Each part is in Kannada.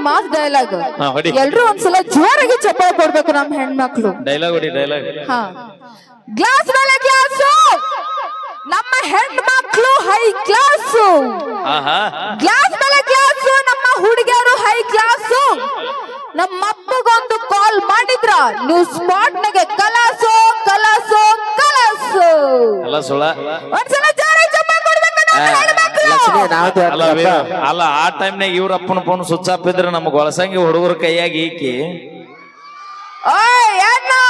ಮಾಸ್ ಡೈಲಾಗ್ ಹೊಡಿ ಎಲ್ರು ಒಂದ್ಸಲ ಜೋರಾಗಿ ಚಪ್ಪಾಳೆ ಕೊಡ್ಬೇಕು ನಮ್ ಹೆಣ್ಮಕ್ಳು. ಡೈಲಾಗ್ ಹೊಡಿ ಡೈಲಾಗ್. ಹಾ, ಗ್ಲಾಸ್ ಮೇಲೆ ಗ್ಲಾಸು, ನಮ್ಮ ಹೆಣ್ಮಕ್ಳು ಹೈ ಕ್ಲಾಸು. ಗ್ಲಾಸ್ ಮೇಲೆ ಗ್ಲಾಸು, ನಮ್ಮ ಹುಡುಗಿಯರು ಹೈ ಕ್ಲಾಸು. ನಮ್ಮ ಅಪ್ಪಗೊಂದು ಕಾಲ್ ಮಾಡಿದ್ರ ನೀವು ಸ್ಪಾಟ್ ನಾಗೆ ಕಲಾಸು ಕಲಾಸು ಕಲಾಸು. ಅಲ್ಲ ಸುಳ ಒಂದ್ಸಲ ಜೋರಾಗಿ ಚಪ್ಪಾಳೆ ಕೊಡ್ಬೇಕು ನಮ್ಮ ಹೆಣ್ಮಕ್ಳು. ಲಕ್ಷ್ಮಿ ನಾವ್ ಅಲ್ಲ ಆ ಟೈಮ್ನಾಗ ಇವ್ರ ಅಪ್ಪನ ಫೋನ್ ಸ್ವಿಚ್ ಆಫ್ ಇದ್ರೆ ನಮ್ಗೆ ಒಳಸಂಗಿ ಹುಡುಗರ ಕೈಯಾಗಿ ಈಕಿ ಓಯ್ ಏನು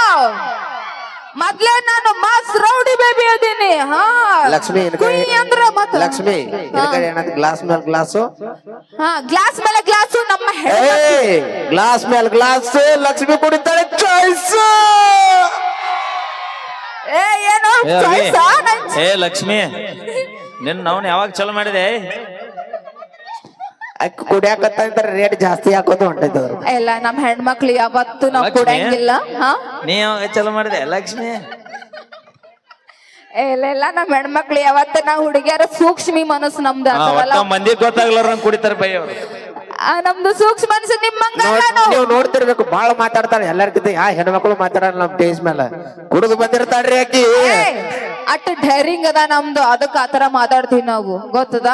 ಮೊದ್ಲೇ ನಾನು ಮಾಸ್ ರೌಡಿ ಬೇಬಿ ಅದೀನಿ. ಹಾ ಲಕ್ಷ್ಮಿ ಅಂದ್ರ ಮತ್ತ ಲಕ್ಷ್ಮಿ ಏನಂತ ಗ್ಲಾಸ್ ಮೇಲೆ ಗ್ಲಾಸು. ಹಾ, ಗ್ಲಾಸ್ ಮೇಲೆ ಗ್ಲಾಸು, ನಮ್ಮ ಗ್ಲಾಸ್ ಮೇಲೆ ಗ್ಲಾಸ್. ಲಕ್ಷ್ಮಿ ಕುಡಿತಾಳೆ ಚಾಯ್ಸ್. ಏನು ಏ ಲಕ್ಷ್ಮಿ ನಿನ್ ನಾವ್ ಯಾವಾಗ ಚಲೋ ಮಾಡಿದೆ? ಅಕ್ಕ ಕುಡಿಯಾಕತ್ತ ರೇಟ್ ಜಾಸ್ತಿ ಹಾಕೋದು ಹೊಂಟೈತೆ ಅವ್ರು. ಎಲ್ಲ ನಮ್ಮ ಹೆಣ್ಮಕ್ಳು ಯಾವತ್ತು ನಾವು ಕುಡಿಯಂಗಿಲ್ಲ. ಹಾ, ನೀ ಯಾವಾಗ ಚಲೋ ಮಾಡಿದೆ ಲಕ್ಷ್ಮಿ? ಎಲ್ಲ ನಮ್ಮ ಹೆಣ್ಮಕ್ಳು ಯಾವತ್ತ ನಾವು ಹುಡುಗಿಯರ ಸೂಕ್ಷ್ಮಿ ಮನಸ್ಸು ನಮ್ದು. ಮಂದಿ ಗೊತ್ತಾಗ್ಲಾರ ಕುಡಿತಾರ ಬೈ ಅವ್ರು. ನಮ್ದು ಸೂಕ್ಷ್ಮ ಮನಸ್ಸು ನಿಮ್ಮಂಗ. ನೀವು ನೋಡ್ತಿರ್ಬೇಕು, ಬಾಳ ಮಾತಾಡ್ತಾಳೆ ಎಲ್ಲರಿಗಿಂತ. ಯಾ ಹೆಣ್ಮಕ್ಳು ಮಾತಾಡಲ್ಲ ನಮ್ ಟೇಜ್ ಮೇಲೆ. ಕುಡಿದು ಬಂದಿರ್ತಾಳ್ರಿ ಆಕಿ. ಅಟ್ ಧೈರ್ಯ ಅದ ನಮ್ದು, ಅದಕ್ಕೆ ಆತರ ಮಾತಾಡ್ತೀವಿ ನಾವು, ಗೊತ್ತದ?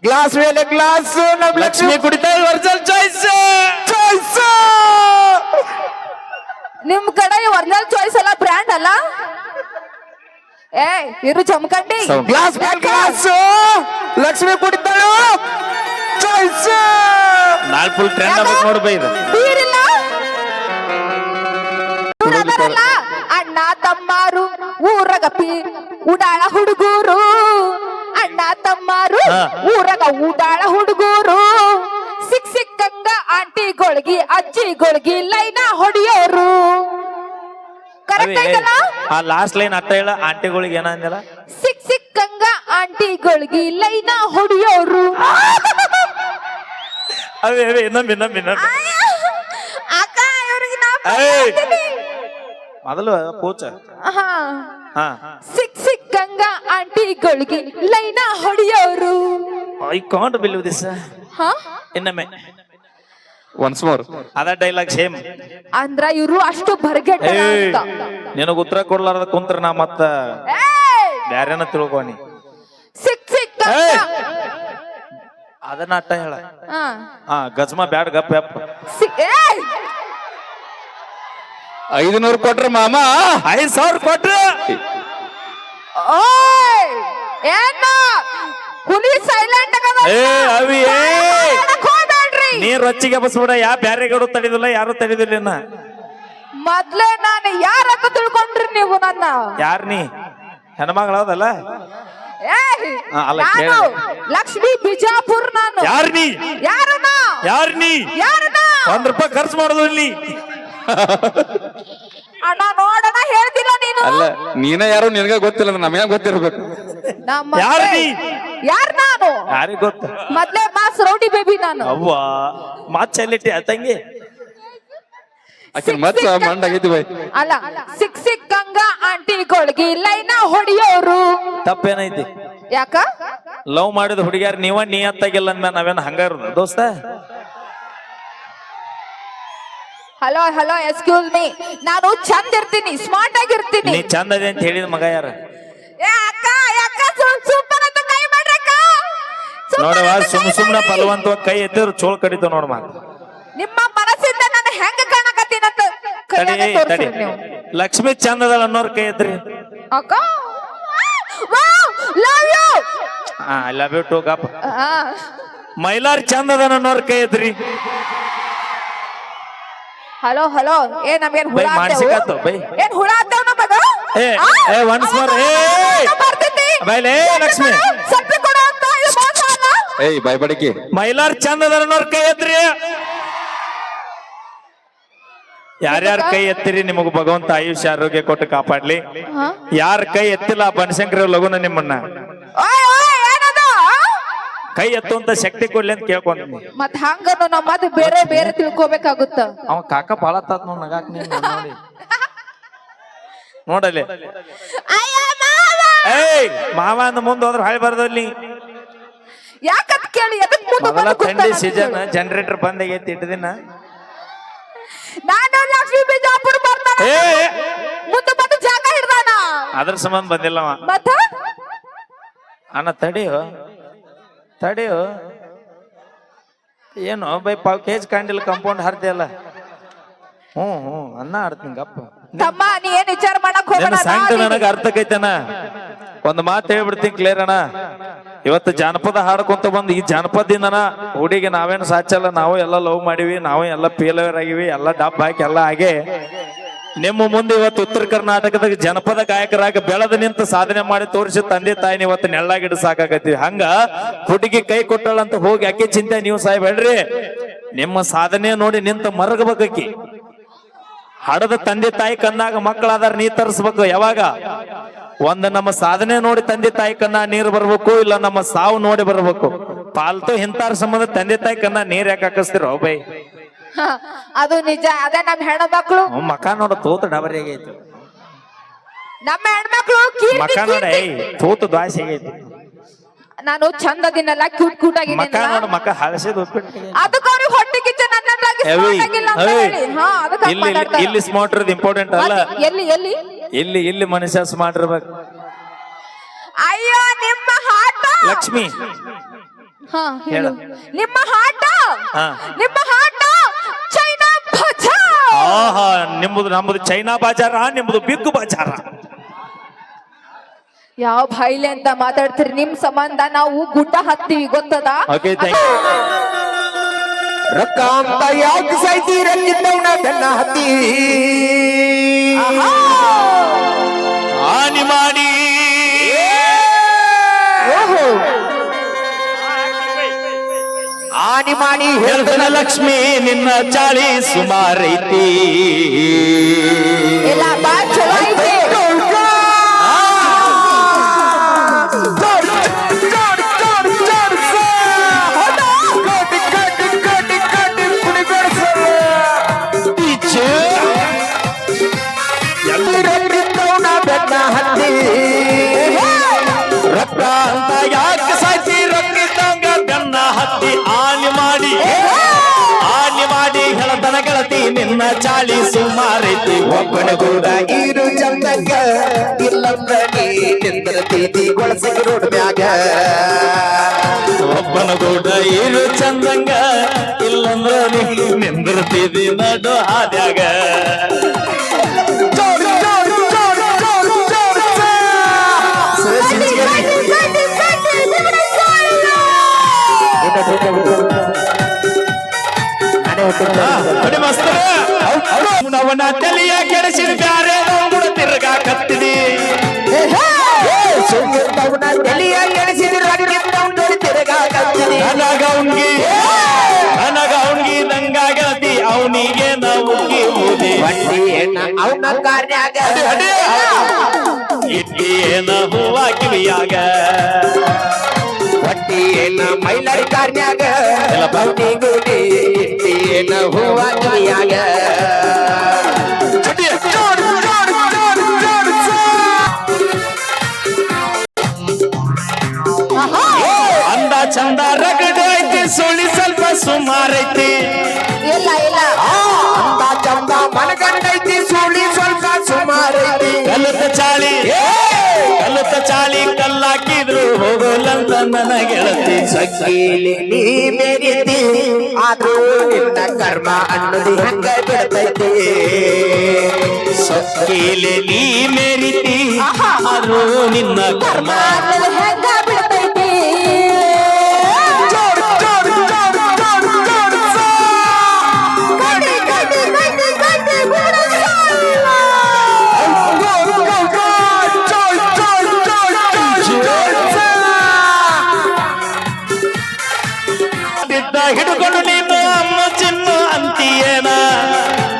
ಗ್ಲಾಸ್ ಮೇಲೆ ಗ್ಲಾಸ್. ನಮ್ ಲಕ್ಷ್ಮಿ ಕುಡಿತಾಳೆ ಒರಿಜಿನಲ್ ಚಾಯ್ಸ್. ಚಾಯ್ಸ್ ನಿಮ್ ಕಡೆ ಒರಿಜಿನಲ್ ಚಾಯ್ಸ್ ಅಲ್ಲ, ಬ್ರ್ಯಾಂಡ್ ಅಲ್ಲ. ಇರು ಚಮಕಂಡಿ. ಗ್ಲಾಸ್ ಮೇಲೆ ಗ್ಲಾಸ್. ಲಕ್ಷ್ಮಿ ಕುಡಿತಾಳು ಚಾಯ್ಸ್. ನಾಳೆ ಫುಲ್ ಟ್ರೆಂಡ್ ಆಗ್ಬೇಕು ನೋಡು ಬೈ ಇದು. ಬೀರಿಲ್ಲ ಅಣ್ಣ ತಮ್ಮಾರು ಊರಗ ಉಡಾಳ ಹುಡುಗೂರು. ಅಣ್ಣ ತಮ್ಮಾರು ಊರಗ ಉಡಾಳ ಹುಡುಗೂರು. ಸಿಕ್ಕಂಗ ಆಂಟಿಗೊಳಗಿ ಅಜ್ಜಿಗೊಳಗಿ ಲೈನ ಹೊಡಿಯೋರು. ಕರೆಕ್ಟ್ ಐತಲ್ಲ? ಆ ಲಾಸ್ಟ್ ಲೈನ್ ಅಟ್ಟ ಹೇಳ. ಆಂಟಿಗಳಿಗೆ ಏನಂದಿಲ್ಲ? ಸಿಕ್ಕಂಗ ಆಂಟಿಗೊಳಗಿ ಲೈನ ಹೊಡಿಯೋರು. ಅವೇ ಇನ್ನೊಮ್ಮೆ ಅಕ್ಕ ಇವ್ರಿಗೆ ಮೊದಲು ಪೂಚ. ಸಿಕ್ಕಂಗ ಆಂಟಿಗಳಿಗೆ ಲೈನ ಹೊಡಿಯೋರು. I can't believe this. ಇನ್ನೊಮ್ಮೆ ಒನ್ಸ್ ಮೋರ್ ಅದ ಡೈಲಾಗ್ ಸೇಮ್ ಅಂದ್ರ ಇವರು ಅಷ್ಟು ಬರ್ಗೆಟ್ಟ. ನಿನಗ ಉತ್ತರ ಕೊಡ್ಲಾರ್ದ ಕುಂತ್ರ ನಾ ಮತ್ತ ಬ್ಯಾರೇನ ತಿಳ್ಕೊನಿ. ಅದನ್ನ ಅಟ್ಟ ಹೇಳ. ಗಜ್ಮಾ ಬ್ಯಾಡ್ ಗಪ್ 500 ಕೊಟ್ರ ಮಾಮ. 5,000 ಕೊಟ್ರ ಹುಲಿ ಸೈಲೆಂಟ್. ನೀರ್ ರೊಚ್ಚಿಗೆ ಬಸ್ಬಿಡ. ಯಾ ಬ್ಯಾರೆಗಡು ತಡಿದಿಲ್ಲ, ಯಾರು ತಡಿದಿಲ್ಲ. ಮೊದ್ಲೇ ನಾನು ಯಾರಕ್ಕ ತಿಳ್ಕೊಂಡ್ರಿ ನೀವು ನನ್ನ? ಯಾರ್ ನೀ? ಹೆಣ್ಮಗಳದಲ್ಲ. ಲಕ್ಷ್ಮಿ ಬಿಜಾಪುರ್ ನಾನು. ಯಾರ್ ನೀ? ಯಾರನ್ನ? ಯಾರ್ ನೀ? ಯಾರನ್ನ? ₹1 ಖರ್ಚು ಮಾಡೋದು ಇಲ್ಲಿ. ಅಣ್ಣ ನೋಡೋಣ ಹೇಳ್ತಿಲ್ಲ ನೀನು. ಅಲ್ಲ ನೀನ ಯಾರು ನಿನಗ ಗೊತ್ತಿಲ್ಲ, ನಮಗೆ ಗೊತ್ತಿರ್ಬೇಕು. ಯಾರ್ ನೀ? ಯಾರ್ ನಾನು? ಯಾರಿಗ ಗೊತ್ತ? ಮೊದ್ಲೇ ಮಾಸ್ ರೌಡಿ ಬೇಬಿ ನಾನು. ಅವ್ವ ಮಾತ್ ಚೆಲ್ಲಿಟ್ಟಿ ತಂಗಿ. ಆಕಿನ ಮಚ್ಚ ಮಂಡಾಗೈತಿ ಬೈ. ಅಲ್ಲ ಸಿಕ್ಕಂಗ ಆಂಟಿಗೊಳಗಿ ಲೈನ ಹೊಡಿಯೋರು. ತಪ್ಪೇನೈತಿ? ಯಾಕ? ಲವ್ ಮಾಡಿದ ಹುಡುಗಿಯಾರ ನೀವ ನಿಯತ್ತಾಗಿಲ್ಲ ಅಂದ ನಾವೇನ್ ಹಂಗಾರ ದೋಸ್ತ? ಹಲೋ ಹಲೋ ಎಕ್ಸ್ಕ್ಯೂಸ್ ಮೀ, ನಾನು ಚಂದ ಇರ್ತೀನಿ, ಸ್ಮಾರ್ಟ್ ಆಗಿರ್ತೀನಿ. ನೀ ಚಂದ ಅದೇ ಅಂತ ಹೇಳಿದ ಮಗ ಯಾರ? ಸೂಪರ್ ಅಂತ ಕೈ ಮಾಡ್ರಕ್ಕ. ನೋಡವಾ ಸುಮ್ನ ಫಲವಂತವಾಗಿ ಕೈ ಎತ್ತಿದ್ರು ಚೋಳ್ ಕಡಿತು ನೋಡ. ಮಾತು ನಿಮ್ಮ ಮನಸ್ಸಿಂದ ನಾನು ಹೆಂಗ ಕಾಣಕತ್ತೀನಂತ ತಡಿ. ಲಕ್ಷ್ಮಿ ಚಂದದಳ ಅನ್ನೋರ್ ಕೈ ಎತ್ರಿ. ಅಕ್ಕ love you. I love you too ಗಪ್. ಮೈಲಾರ್ ಚಂದದ ಅನ್ನೋರ್ ಕೈ ಎತ್ರಿ. ಹಲೋ ಹಲೋ ನಮ್ಗೇನ್ ಹುಳ ಮಾನಸಿಕತ್ತು ಬೈ. ಏನ್ ಹುಳ ಆಗ್ತಾವ ನಮಗ? Once more. ಬೈಲೇ ಲಕ್ಷ್ಮಿ ಸಪ್ಪಿ ಕೊಡು ಅಂತ ಇದು ಮೋಸ ಅಲ್ಲ? ಬಾಯ್ ಬಡಕಿ. ಮೈಲಾರ್ ಚಂದದ ಅನ್ನೋರ್ ಕೈ ಎತ್ರಿ. ಯಾರ್ಯಾರ ಕೈ ಎತ್ತಿರಿ ನಿಮಗ ಭಗವಂತ ಆಯುಷ್ಯ ಆರೋಗ್ಯ ಕೊಟ್ಟು ಕಾಪಾಡ್ಲಿ. ಯಾರ ಕೈ ಎತ್ತಿಲ್ಲ ಬನಶಂಕರ ಲಗುನ ನಿಮ್ಮನ್ನ ಕೈ ಎತ್ತುವಂತ ಶಕ್ತಿ ಕೊಡ್ಲಿ ಅಂತ ಕೇಳ್ಕೊಂಡ್. ಮತ್ ಹಂಗನು ನಮ್ಮದ್ ಬೇರೆ ಬೇರೆ ತಿಳ್ಕೊಬೇಕಾಗುತ್ತ. ಅವ ಕಾಕ ಬಾಳ ತಾತ್ ನೋಡ್ ನಗಾಕ್ ನೀ ನೋಡಿ ನೋಡಲ್ಲಿ. ಮಾವ ಅಂದ ಮುಂದೆ ಹೋದ್ರ ಹಾಳಿ ಬರ್ದಲ್ಲಿ. ಯಾಕಂತ ಕೇಳಿ ಎದಕ್ ಮುಂದೆ ಮೊದಲ ಬಂದು ಥಂಡಿ ಕೂತಾನ ಸೀಸನ್ ಅಂತ ಕೇಳು. ಜನರೇಟರ್ ಬಂದಾಗೈತಿ ಇಟ್ಟು ದಿನ ನಾನು ಲಕ್ಷ್ಮೀ ಬಿಜಾಪುರ ಬರ್ತಾನ ಏ ಮುಂದೆ ಬಂದು ಜಾಗ ಹಿಡ್ದಾನ ಅದ್ರ ಸಂಬಂಧ ಬಂದಿಲ್ಲವ ಮತ್ತ ಅಣ್ಣ ತಡಿಯೋ ತಡಿಯೋ ಏನು ಬೈ ಪಾವ್ ಕೇಜ್ ಕಾಂಡಿಲ್ ಕಾಂಪೌಂಡ್ ಹರ್ದಿಯಲ್ಲ ಹ್ಞೂ ಅನ್ನ ಆಡ್ತೀನಿ ಗಪ್ಪ ತಮ್ಮ ನೀ ಏನ್ ವಿಚಾರ ಮಾಡಕ್ ಹೋಗಣ ನಿನ್ನ ಸಂಕಟ ನನಗ ಅರ್ಥಕೈತನ ಒಂದ್ ಮಾತು ಹೇಳ್ಬಿಡ್ತೀನಿ ಕ್ಲಿಯರ್ ಅಣ್ಣ ಇವತ್ತು ಜಾನಪದ ಹಾಡ್ಕೊಂತ ಬಂದು ಈ ಜಾನಪದದಿಂದನ ಹುಡುಗಿ ನಾವೇನು ಸಾಚಲ್ಲ ನಾವು ಎಲ್ಲ ಲವ್ ಮಾಡಿವಿ ನಾವು ಎಲ್ಲ ಫೇಲ್ಯೂರ್ ಆಗಿವಿ ಎಲ್ಲ ಡಬ್ ಹಾಕಿ ಎಲ್ಲ ಹಾಗೆ ನಿಮ್ಮ ಮುಂದೆ ಇವತ್ತು ಉತ್ತರ ಕರ್ನಾಟಕದಾಗ ಜನಪದ ಗಾಯಕರಾಗ ಬೆಳೆದ ನಿಂತು ಸಾಧನೆ ಮಾಡಿ ತೋರಿಸಿ ತಂದೆ ತಾಯಿನ ಇವತ್ತು ನೆಳ್ಳಾಗಿಡ ಸಾಕಾಗತ್ತೀವಿ ಹಂಗ ಹುಡುಗಿ ಕೈ ಕೊಟ್ಟಳಂತ ಹೋಗಿ ಅಕ್ಕಿ ಚಿಂತೆ ನೀವು ಸಾಹೇಬ್ ಹೇಳ್ರಿ ನಿಮ್ಮ ಸಾಧನೆ ನೋಡಿ ನಿಂತ ಮರಗಬೇಕಿ ಹಡದ ತಂದೆ ತಾಯಿ ಕಣ್ಣಾಗ ಮಕ್ಕಳಾದಾರ ನೀ ತರಿಸ್ಬೇಕು ಯಾವಾಗ ಒಂದ್ ನಮ್ಮ ಸಾಧನೆ ನೋಡಿ ತಂದೆ ತಾಯಿ ಕಣ್ಣ ನೀರು ಬರ್ಬೇಕು ಇಲ್ಲ ನಮ್ಮ ಸಾವು ನೋಡಿ ಬರ್ಬೇಕು ಪಾಲ್ತು ಇಂತಾರ ಸಂಬಂಧ ತಂದೆ ತಾಯಿ ಕಣ್ಣ ನೀರ್ ಯಾಕೆ ಹಾಕಿಸ್ತಿರೋ ಬೈ ಹ, ಅದು ನಿಜ ಅದೇ ನಮ್ ಹೆಣ್ಮಕ್ಳು ಮಕ ನೋಡ ತೂತ ಡಬರಿ ಆಗೈತಿ ನಮ್ಮ ಹೆಣ್ಮಕ್ಳು ಕೀರ್ತಿ ಮಕ ನೋಡ ಕೀರ್ತಿ. ತೂತ ದ್ವಾಸಿ ಆಗೈತಿ ನಾನು ಚಂದ ದಿನಲ್ಲ ಕ್ಯೂಟ್ ಕ್ಯೂಟ್ ಮಕ ಆಗಿದ್ದೀನಿ ನೋಡ ಮಕ ಹಳಸಿದ ಉಪ್ಪಿಟ್ಟು ಅದಕ್ಕೆ ಅವ್ರಿಗೆ ಹೊಟ್ಟೆ ಕಿಚ್ಚ ನನ್ನದಾಗಿ ಏಯ್, smart ಆಗಿಲ್ಲ ಅಂತ ಏಯ್. ಹೇಳಿ ಹಾ ಅದಕ್ಕೆ ಹಂಗ್ ಇಲ್ಲಿ ಮಾತಾಡ್ತಾರೆ. ಇಲ್ಲಿ ಸ್ಮಾರ್ಟ್ ಇರೋದು ಇಂಪಾರ್ಟೆಂಟ್ ಅಲ್ಲ ಮತ್ತೆ ಎಲ್ಲಿ ಎಲ್ಲಿ ಇಲ್ಲಿ ಮನುಷ್ಯ ಸ್ಮಾರ್ಟ್ ಇರ್ಬೇಕು ಅಯ್ಯೋ ನಿಮ್ಮ ಹಾಟ ಲಕ್ಷ್ಮಿ ಹಾ ಹೇಳು ಹೇಳು. ನಿಮ್ಮ ಹಾಟ ಹಾ. ನಿಮ್ಮ ಹಾಟ ಚೈನಾ ಬಜಾರ್ ಆಹಾ ನಿಮ್ಮದು ನಮ್ಮದು ಚೈನಾ ಬಾಜಾರ ನಿಮ್ಮದು ಬಿಗ್ ಬಾಜಾರ ಯಾವ ಬಾಯಿಲೆ ಅಂತ ಮಾತಾಡ್ತೀರಿ ನಿಮ್ ಸಂಬಂಧ ನಾವು ಗುಡ್ಡ ಹತ್ತೀವಿ ಗೊತ್ತದ ಓಕೆ ಥ್ಯಾಂಕ್ ಯು ರೊಕ್ಕ ಅಂತ ಯಾಕೆ ಸಾಯ್ತಿ ರಕ್ಕಿದ್ದವನ ಬೆನ್ನ ಹತ್ತಿ ಹಾನಿ ಮಾಡಿ ಓಹೋ. ಆನಿ ಮಾಡಿ ಹೇಳ್ದನ ಲಕ್ಷ್ಮಿ ನಿನ್ನ ಚಾಳಿ ಸುಮಾರೈತಿ ಇಲ್ಲ ಬಾ ಚಲೋ ಐತಿ ರೊಕ್ಕ ಅಂತ ಯಾಕೆ ಸಾಯ್ತಿ ರೊಕ್ಕಿದ್ದಂಗ ಬೆನ್ನ ಹತ್ತಿ ಆನಿ ಮಾಡಿ ಹೇಳತನ ಗೆಳತಿ ನಿನ್ನ ಚಾಳಿ ಸುಮಾರೈತಿ ಒಬ್ಬನ ಕೂಡ ಇರು ಚಂದಕ್ಕ ಇಲ್ಲಂದ ನೀ ನಿಂದಿರ್ತೀತಿ ಗೊಳಸಿಗೆ ರೋಡ್ ಮ್ಯಾಗ ಒಬ್ಬನ ಕೂಡ ಇರು ಚಂದಂಗ ಇಲ್ಲಂದ್ರ ನೀ ನಿಂದಿರ್ತಿದಿ ನಡು ಹಾದ್ಯಾಗ ನೋಡಿ ಮಸ್ತರ ಅವನ ತಲೆಯ ಕೆಡಿಸಿದ ಬ್ಯಾರೆ ಕೂಡ ತಿರ್ಗಾ ಕತ್ತಿದಿ ನನಗ ಅವನ್ಗಿ ನಂಗಾಗತಿ ಅವನಿಗೆ ನಾವು ಊದಿ ಅವನ ಕಾರ್ಯಾಗ ಇಟ್ಟಿಯೇನ ಹೂವ ಕಿವಿಯಾಗ ಹೊಟ್ಟಿಯೇನ ಮೈಲಾರಿ ಕಾರ್ಯಾಗ ಬೌನಿಗೂಡಿ ಇಟ್ಟಿಯೇನ ಹೂವ ಕಿವಿಯಾಗ ಅಂದ ಚಂದ ರಗಡ ಐತಿ ಸುಳಿ ಸ್ವಲ್ಪ ಸುಮಾರೈತಿ ಇಲ್ಲ ಇಲ್ಲ ಅಂದ ಚಂದ ಮನಗಂಡೈತಿ ಸುಳಿ ಸ್ವಲ್ಪ ಸುಮಾರೈತಿ ಕಲ್ಲುತ್ತ ಚಾಳಿ ಕಲ್ಲಾಕಿದ್ರು ಹೋಗೋಲ್ಲಂತ ನನ್ನ ಗೆಳತಿ ಸಕ್ಕೀಲಿ ನೀ ಮೇರಿತಿ ಆದ್ರೂ ನಿನ್ನ ಕರ್ಮ ಅನ್ನೋದು ಹೆಂಗ ಬಿಡ್ತೈತಿ ಸೊಕ್ಕೀಲೆ ನೀ ಮೇರಿತಿ ಆದ್ರೂ ನಿನ್ನ ಕರ್ಮ ಅನ್ನೋದು ಹೆಂಗ ಬಿಡ್ತೈತಿ ಹಿಡ್ಕೊಂಡು ನೀನು ಅಮ್ಮ ಚಿನ್ನು ಅಂತೀಯೇನ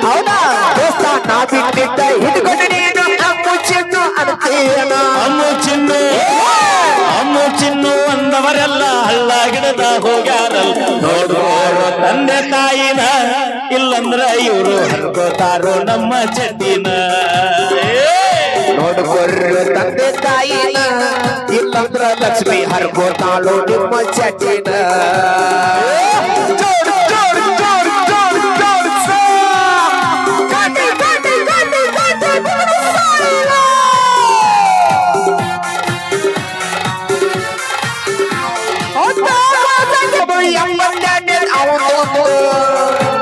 ಹೌದಾ ದೋಸ್ತ ನಾ ಬಿಟ್ಟಿದ್ದ ಹಿಡ್ಕೊಂಡು ನೀನು ಮುಚ್ಚಿದ್ದು ಅಂತೀಯನ ಅಮ್ಮು ಚಿನ್ನು ಅಂದವರೆಲ್ಲ ಹಳ್ಳ ಗಿಡದ ಹೋಗ್ಯಾರಲ್ಲ ನೋಡುವವರು ತಂದೆ ತಾಯಿನ ಇಲ್ಲಂದ್ರ ಇವರು ಹರ್ಕೋತಾರೋ ನಮ್ಮ ಚಡ್ಡಿನ ನೋಡ್ಕೊರ್ರು ತಂದೆ ತಾಯಿನ ಇಲ್ಲಂದ್ರ ಲಕ್ಷ್ಮಿ ಹರ್ಕೋತಾಳು ನಿಮ್ಮ ಚಟಿನ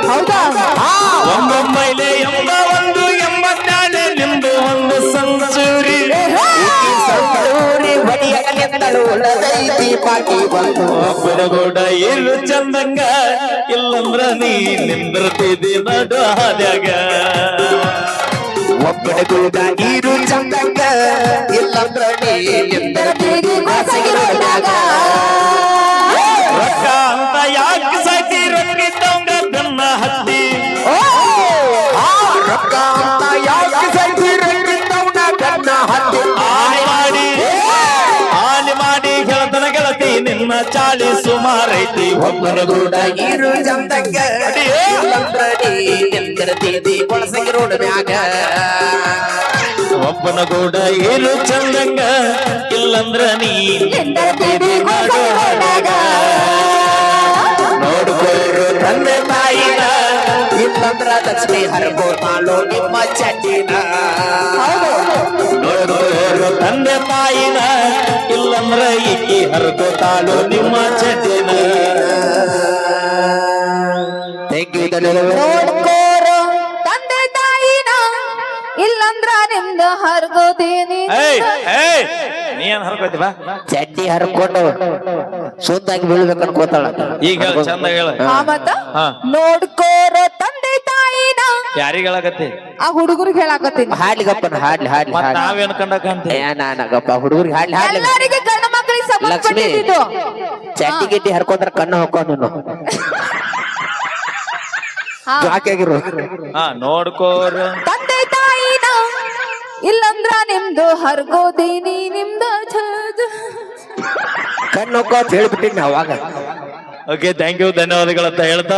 ಹೌದಾ ಒಂಬೊಂಬೈಲೆ ಎಂಬ ಒಂದು ಎಂಬತ್ತಾಳೆ ನಿಂದು ಒಂದು ಸಂಚೂರಿ ಒಬ್ಬರಗೂಡ ಇರು ಚಂದಂಗ ಇಲ್ಲಂದ್ರ ನೀ ನಿಂದಿರ್ತಿದ್ದಿ ನಡು ಹಾದ್ಯಾಗ ಒಬ್ಬನ ಕೂಡ ನೀರು ಚಂದಂಗ ಇಲ್ಲಂದ್ರ ನೀ ರೊಕ್ಕ ಅಂತ ಯಾಕೆ ಸಾಕಿ ರೊಕ್ಕಿತ್ತವಂಗ ಬೆನ್ನ ಹತ್ತಿ ರೊಕ್ಕ ಅಂತ ಯಾಕೆ ಸೈತಿರವನ ಕಣ್ಣ ಹತ್ತಿ ಹಾಲಿ ಮಾಡಿ ಗೆಳತನ ಗೆಳತಿ ನಿನ್ನ ಚಾಳಿ ಸುಮಾರೈತಿ ಒಬ್ಬನ ಕೂಡ ನೀರು ಚಂದಂಗ ಇಲ್ಲಂದ್ರ ನೀ ನಿಂದಿರ್ತಿದ್ದಿ ಕೊಳಸಗಿ ರೋಡ್ ಮ್ಯಾಗ ಒಬ್ಬನ ಕೂಡ ಇರು ಚಂದಂಗ ಇಲ್ಲಂದ್ರ ನೀ ನೋಡ್ಕೊಳ್ರು ತಂದೆ ತಾಯಿನ ಇಲ್ಲಂದ್ರ ಲಕ್ಷ್ಮಿ ಹರ್ಕೋತಾಳು ನಿಮ್ಮ ಚಟಿನ ನೋಡ್ರು ತಂದೆ ತಾಯಿನ ಇಲ್ಲಂದ್ರ ಈಕಿ ಹರ್ಕೋತಾಳು ನಿಮ್ಮ ಚಟಿನ ಥ್ಯಾಂಕ್ ಯು ಧನ್ಯವಾದಗಳು ನೋಡ್ಕೋರು ತಂದೆ ತಾಯಿನ ಇಲ್ಲಂದ್ರ ನಿಮ್ದು ಹರ್ಗೋತೀನಿ ನೀ ಏನ್ ಹರ್ಕೋತಿ ಬಾ ಚಡ್ಡಿ ಹರ್ಕೊಂಡು ಸುದ್ದಾಗಿ ಬೀಳ್ಬೇಕು ಅನ್ಕೋತಾಳ ಈಗ ಹೇಳ ಚಂದ ಹೇಳ ಮತ್ತ ಹಾ. ನೋಡ್ಕೋರು ತಂದೆ ತಾಯಿನ ಯಾರಿಗ ಹೇಳಕತ್ತಿ ಆ ಹುಡುಗರಿಗೆ ಹೇಳಾಕತ್ತೀನಿ ಹಾಡ್ಲಿಗಪ್ಪನ ಹಾಡ್ಲಿ ಹಾಡ್ಲಿ ಮತ್ ಹಾಡ್ಲಿ ನಾವೇನ್ ಕಂಡಕಂತ ನಾನಾಗಪ್ಪ ಹುಡುಗರಿಗೆ ಹಾಡ್ಲಿ ಹಾಡ್ಲಿ ಎಲ್ಲರಿಗೆ ಗಂಡ ಮಕ್ಕಳಿಗೆ ಸಂಬಂಧ ಲಕ್ಷ್ಮಿ ಪಟ್ಟಿದ್ದು ಚಡ್ಡಿ ಗಿಡ್ಡಿ ಹರ್ಕೊಂಡ್ರ ಕಣ್ಣು ಹಾಕೊಂಡ್ ನೀನು ಹಾ. ಜಾಕಿಯಾಗಿರು ಹಾ ನೋಡ್ಕೋರು ತಂದೆ ತಾಯಿನ ಇಲ್ಲಂದ್ರ ನಿಮ್ದು ಹರ್ಗೋತೀನಿ ನಿಮ್ದು ಕಣ್ಣು ಹೋಗೋ ಅಂತ ಹೇಳ್ಬಿಟ್ಟಿನಿ ಅವಾಗ ಓಕೆ ಥ್ಯಾಂಕ್ ಯು ಧನ್ಯವಾದಗಳಂತ ಹೇಳ್ತಾ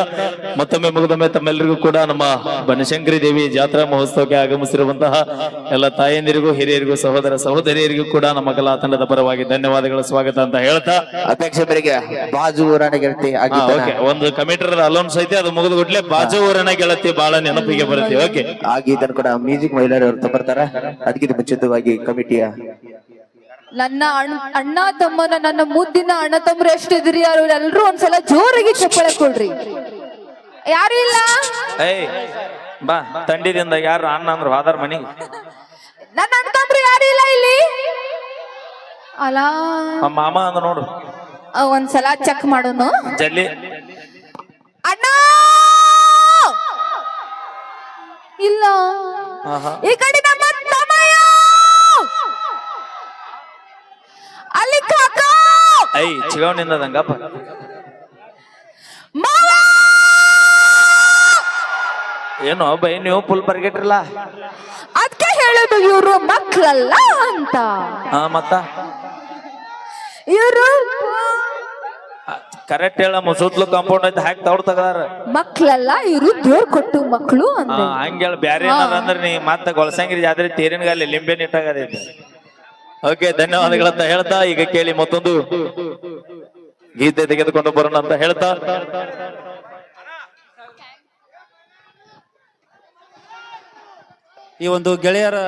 ಮತ್ತೊಮ್ಮೆ ಮುಗಿದೊಮ್ಮೆ ತಮ್ಮೆಲ್ಲರಿಗೂ ಕೂಡ ನಮ್ಮ ಬನಶಂಕರಿ ದೇವಿ ಜಾತ್ರಾ ಮಹೋತ್ಸವಕ್ಕೆ ಆಗಮಿಸಿರುವಂತಹ ಎಲ್ಲ ತಾಯಂದಿರಿಗೂ ಹಿರಿಯರಿಗೂ ಸಹೋದರ ಸಹೋದರಿಯರಿಗೂ ಕೂಡ ನಮ್ಮ ಕಲಾ ತಂಡದ ಪರವಾಗಿ ಧನ್ಯವಾದಗಳ ಸ್ವಾಗತ ಅಂತ ಹೇಳ್ತಾ ಅಪೇಕ್ಷೆ ಮೇರೆಗೆ ಬಾಜು ಊರಾಣ ಗೆಳತಿ ಓಕೆ ಒಂದು ಕಮಿಟರ್ ಅಲೌನ್ಸ್ ಐತೆ ಅದು ಮುಗಿದ ಗುಟ್ಲೆ ಬಾಜು ಊರನ ಗೆಳತಿ ಬಹಳ ನೆನಪಿಗೆ ಬರುತ್ತೆ ಓಕೆ ಆಗಿದ್ದನ್ನು ಕೂಡ ಮ್ಯೂಸಿಕ್ ಮಹಿಳೆಯರು ತಗೊಳ್ತಾರ ಅದಕ್ಕಿಂತ ಮುಂಚಿತವಾಗಿ ಕಮಿಟಿಯ ನನ್ನ ಅಣ್ಣ ತಮ್ಮನ ನನ್ನ ಮುದ್ದಿನ ಅಣ್ಣ ತಮ್ಮರು ಎಷ್ಟಿದ್ರಿ ಅವ್ರು ಎಲ್ರು ಒಂದ್ಸಲ ಜೋರಾಗಿ ಚಪ್ಪಳೆ ಕೊಡ್ರಿ ಯಾರು ಇಲ್ಲ ಏಯ್ ಬಾ ತಂಡಿದಿಂದ ಯಾರು ಅಣ್ಣ ಅಂದ್ರು ಹೋದಾರ ಮನಿ ನನ್ನ ಅಣ್ಣ ತಮ್ಮರು ಯಾರು ಇಲ್ಲ ಇಲ್ಲಿ ಅಲ್ಲ ನಮ್ಮ ಮಾಮ ಅಂದ ನೋಡು ಒಂದ್ಸಲ ಚೆಕ್ ಮಾಡೋನು ಜಲ್ಲಿ ಅಣ್ಣ ಇಲ್ಲ ಈ ಕಡೆ ನಮ್ಮ ತಮ್ಮಯ್ಯ ಅಲ್ಲಿ ಕಾಕ ಐ ಚಿಗವನಿಂದ ದಂಗಪ್ಪ ಮಾವ ಏನು ಬೈ ನೀವು ಫುಲ್ ಬರ್ಗೆಟ್ರಲ್ಲ ಅದಕ್ಕೆ ಹೇಳೋದು ಇವರು ಮಕ್ಕಳಲ್ಲ ಅಂತ ಹಾ ಮತ್ತ ಇವರು ಕರೆಕ್ಟ್ ಹೇಳ ಮುಸುತ್ಲು ಕಾಂಪೌಂಡ್ ಐತೆ ಹಾಕಿ ತವ್ರ ತಗದಾರ ಮಕ್ಕಳಲ್ಲ ಇವರು ದೇವ್ರ ಕೊಟ್ಟು ಮಕ್ಕಳು ಅಂತ ಹಂಗೇಳ ಬ್ಯಾರೆ ಏನಾರ ಅಂದ್ರೆ ನೀ ಮತ್ತೆ ಗೊಳಸಂಗಿರಿ ಜಾತ್ರೆ ತೇರಿನಗಾಲಿ ಲಿಂಬೆ ನಿಟ್ಟಾಗದೈತೆ ಓಕೆ ಧನ್ಯವಾದಗಳಂತ ಹೇಳ್ತಾ ಈಗ ಕೇಳಿ ಮತ್ತೊಂದು ಗೀತೆ ತೆಗೆದುಕೊಂಡು ಬರೋಣ ಅಂತ ಹೇಳ್ತಾ ಈ ಒಂದು ಗೆಳೆಯರ